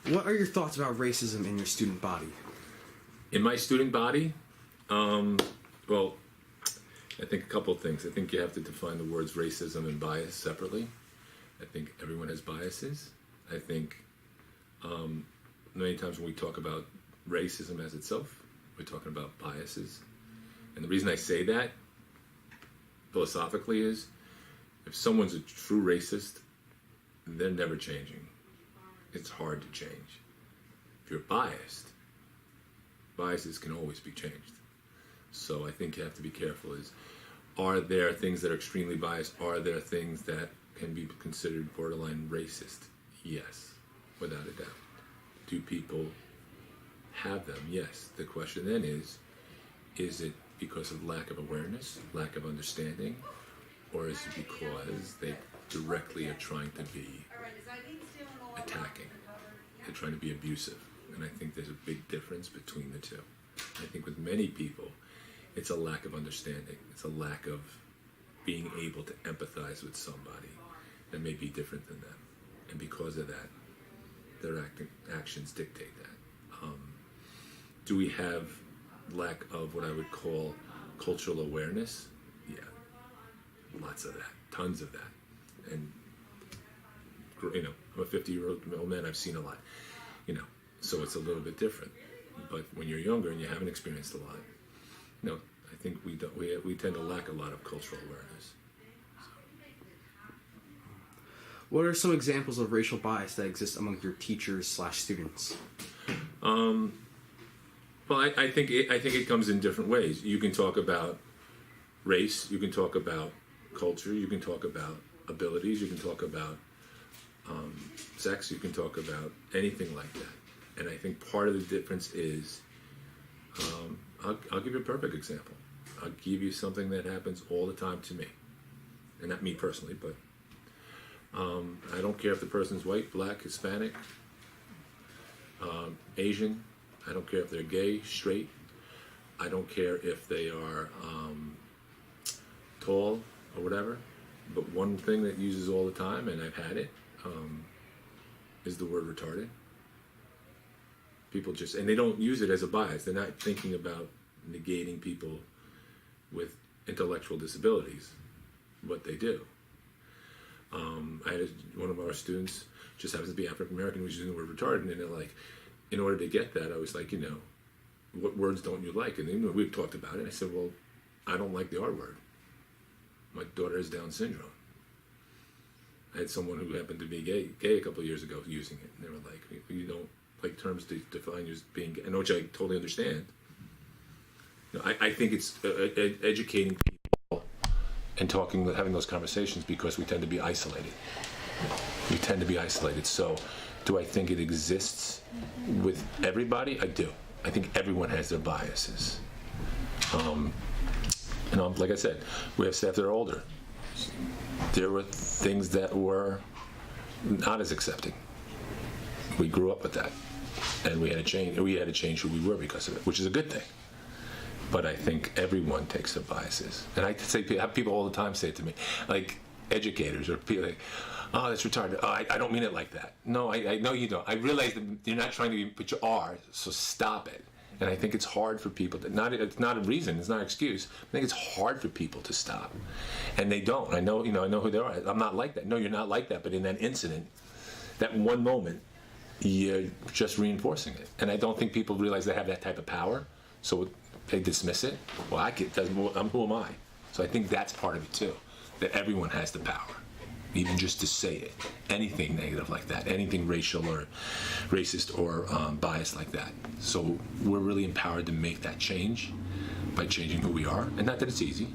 What are your thoughts about racism in your student body? In my student body, well, I think a couple of things. I think you have to define the words racism and bias separately. I think everyone has biases. I think many times when we talk about racism as itself, we're talking about biases. And the reason I say that philosophically is if someone's a true racist, they're never changing. It's hard to change. If you're biased, biases can always be changed. So I think you have to be careful is, are there things that are extremely biased? Are there things that can be considered borderline racist? Yes, without a doubt. Do people have them? Yes. The question then is it because of lack of awareness, lack of understanding, or is it because they directly are trying to be attacking? They're trying to be abusive. And I think there's a big difference between the two. I think with many people, it's a lack of understanding. It's a lack of being able to empathize with somebody that may be different than them. And because of that, their actions dictate that. Do we have lack of what I would call cultural awareness? Yeah, lots of that, tons of that. And, you know, I'm a 50-year-old man, I've seen a lot, you know, so it's a little bit different. But when you're younger and you haven't experienced a lot, you know, I think we tend to lack a lot of cultural awareness. What are some examples of racial bias that exist among your teachers/students? Well, I think it comes in different ways. You can talk about race, you can talk about culture, you can talk about abilities, you can talk about sex, you can talk about anything like that. And I think part of the difference is, I'll give you a perfect example. I'll give you something that happens all the time to me. And not me personally, but I don't care if the person's white, black, Hispanic, Asian. I don't care if they're gay, straight. I don't care if they are tall or whatever. But one thing that uses all the time, and I've had it, is the word retarded. People just, and they don't use it as a bias. They're not thinking about negating people with intellectual disabilities, but they do. I had one of our students, just happens to be African American, was using the word retarded, and they're like, in order to get that, I was like, you know, what words don't you like? And you know, we've talked about it. I said, well, I don't like the R word. My daughter has Down syndrome. I had someone who happened to be gay a couple of years ago using it, and they were like, you don't like terms to define you as being gay, which I totally understand. You know, I think it's educating people and having those conversations because we tend to be isolated. We tend to be isolated. So, do I think it exists with everybody? I do. I think everyone has their biases. You know, like I said, we have staff that are older. There were things that were not as accepting. We grew up with that, and we had to change. We had to change who we were because of it, which is a good thing. But I think everyone takes their biases, and I have people all the time say it to me, like educators or people, like, "Oh, that's retarded. Oh, I don't mean it like that." No, I know you don't. I realize that you're not trying to be, but you are. So stop it. And I think it's hard for people to it's not a reason, it's not an excuse. I think it's hard for people to stop, and they don't. I know who they are. I'm not like that. No, you're not like that. But in that incident, that one moment, you're just reinforcing it. And I don't think people realize they have that type of power, so they dismiss it. Well, who am I? So I think that's part of it too, that everyone has the power, even just to say it. Anything negative like that, anything racial or racist or biased like that. So we're really empowered to make that change by changing who we are. And not that it's easy,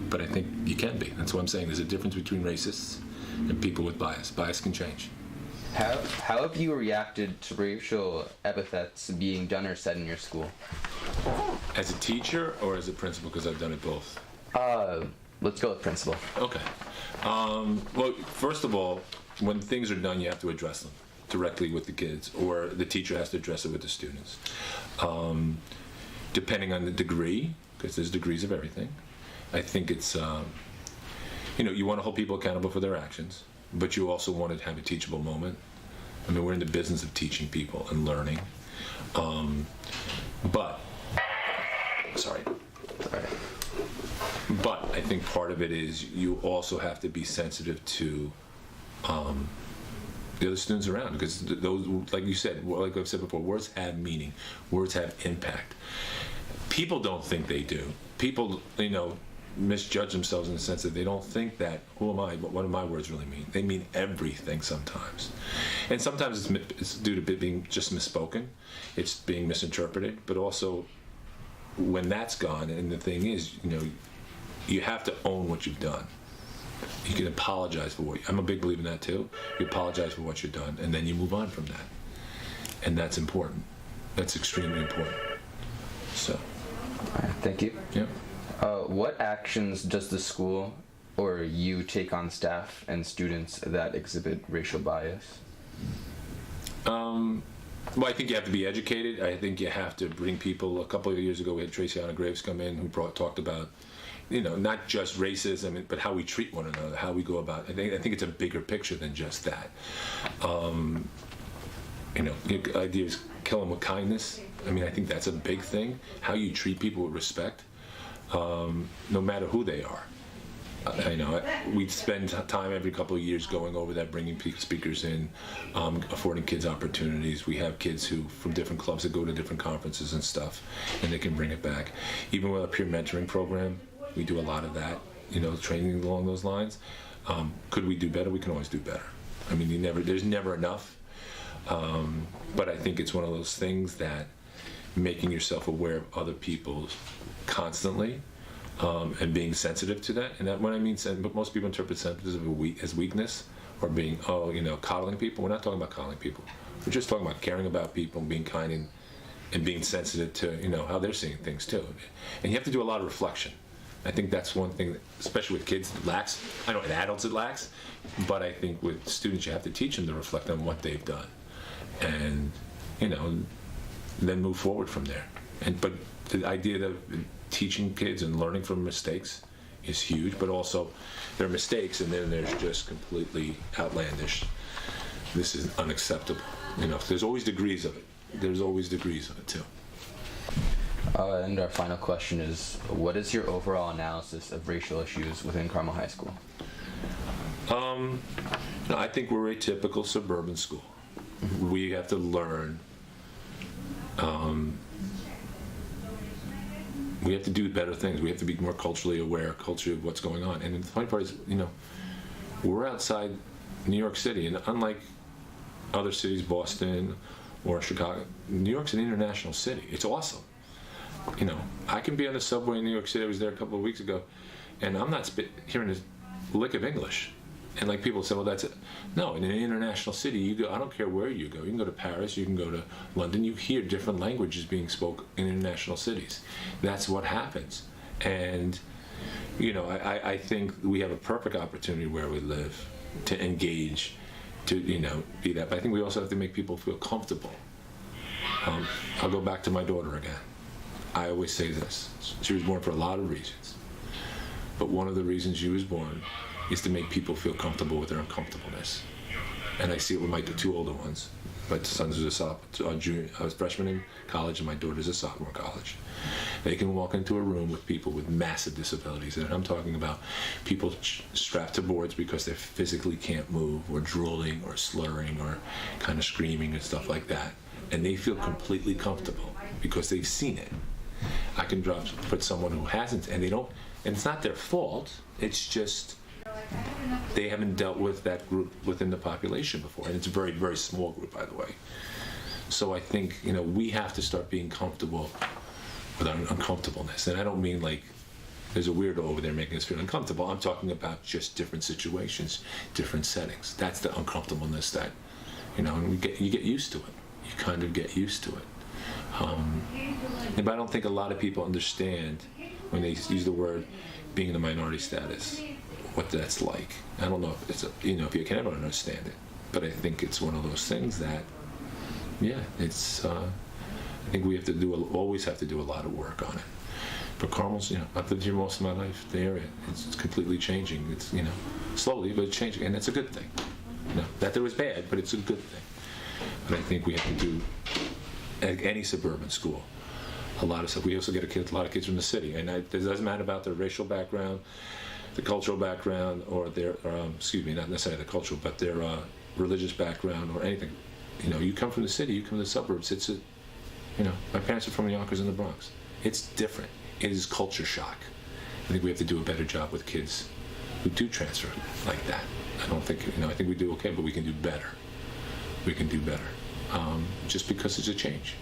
but I think you can be. That's what I'm saying. There's a difference between racists and people with bias. Bias can change. How have you reacted to racial epithets being done or said in your school? As a teacher or as a principal? Because I've done it both. Let's go with principal. Okay. Well, first of all, when things are done, you have to address them directly with the kids, or the teacher has to address it with the students. Depending on the degree, because there's degrees of everything, I think it's, you want to hold people accountable for their actions, but you also want to have a teachable moment I mean, we're in the business of teaching people and learning. But I think part of it is you also have to be sensitive to the other students around, because those, like you said, like I've said before, words have meaning, words have impact. People don't think they do. People, misjudge themselves in the sense that they don't think that, who am I, what do my words really mean? They mean everything sometimes. And sometimes it's due to being just misspoken, it's being misinterpreted, but also when that's gone, and the thing is, you have to own what you've done. You can apologize for I'm a big believer in that too. You apologize for what you've done, and then you move on from that. And that's important. That's extremely important. So. Thank you. Yeah. What actions does the school or you take on staff and students that exhibit racial bias? Well, I think you have to be educated. I think you have to bring people. A couple of years ago, we had Traciana Graves come in who talked about, not just racism, but how we treat one another, how we go about. I think it's a bigger picture than just that. The idea is kill them with kindness. I mean, I think that's a big thing. How you treat people with respect, no matter who they are. We spend time every couple of years going over that, bringing speakers in, affording kids opportunities. We have kids who, from different clubs, that go to different conferences and stuff, and they can bring it back. Even with a peer mentoring program, we do a lot of that, training along those lines. Could we do better? We can always do better. I mean, there's never enough. But I think it's one of those things that making yourself aware of other people constantly, and being sensitive to that. And that, when I mean but most people interpret sensitive as weakness, or being, coddling people. We're not talking about coddling people. We're just talking about caring about people, being kind, and being sensitive to, how they're seeing things too. And you have to do a lot of reflection. I think that's one thing, that, especially with kids, it lacks. I know with adults it lacks, but I think with students you have to teach them to reflect on what they've done, and then move forward from there. But the idea that teaching kids and learning from mistakes is huge, but also there are mistakes, and then there's just completely outlandish. This is unacceptable. There's always degrees of it. There's always degrees of it too. And our final question is, what is your overall analysis of racial issues within Carmel High School? I think we're a typical suburban school. We have to learn. We have to do better things. We have to be more culturally aware, culturally of what's going on. And the funny part is, we're outside New York City, and unlike other cities, Boston or Chicago, New York's an international city. It's awesome. I can be on the subway in New York City. I was there a couple of weeks ago, and I'm not hearing a lick of English. And like people say, well, that's it. No, in an international city, you go. I don't care where you go. You can go to Paris. You can go to London. You hear different languages being spoken in international cities. That's what happens. And I think we have a perfect opportunity where we live to engage, to be that. But I think we also have to make people feel comfortable. I'll go back to my daughter again. I always say this. She was born for a lot of reasons, but one of the reasons she was born is to make people feel comfortable with their uncomfortableness. And I see it with my two older ones. My son's a junior, I was freshman in college, and my daughter's a sophomore in college. They can walk into a room with people with massive disabilities, and I'm talking about people strapped to boards because they physically can't move, or drooling, or slurring, or kind of screaming and stuff like that. And they feel completely comfortable because they've seen it. I can put someone who hasn't, and they don't, and it's not their fault, it's just they haven't dealt with that group within the population before, and it's a very, very small group, by the way. So I think we have to start being comfortable with our uncomfortableness, and I don't mean like there's a weirdo over there making us feel uncomfortable. I'm talking about just different situations, different settings. That's the uncomfortableness that and you get used to it. You kind of get used to it. But I don't think a lot of people understand when they use the word being in a minority status, what that's like. I don't know if it's if you can ever understand it, but I think it's one of those things that, it's. I think we have to always have to do a lot of work on it. But Carmel's, I've lived here most of my life. The area, it's completely changing. It's slowly, but it's changing, and that's a good thing. That there was bad, but it's a good thing. But I think we have to do, like any suburban school, a lot of stuff. We also get a lot of kids from the city, and it doesn't matter about their racial background, the cultural background, or their, not necessarily the cultural, but their religious background or anything. You know, you come from the city, you come to the suburbs. My parents are from Yonkers in the Bronx. It's different. It is culture shock. I think we have to do a better job with kids who do transfer like that. I think we do okay, but we can do better. We can do better. Just because it's a change.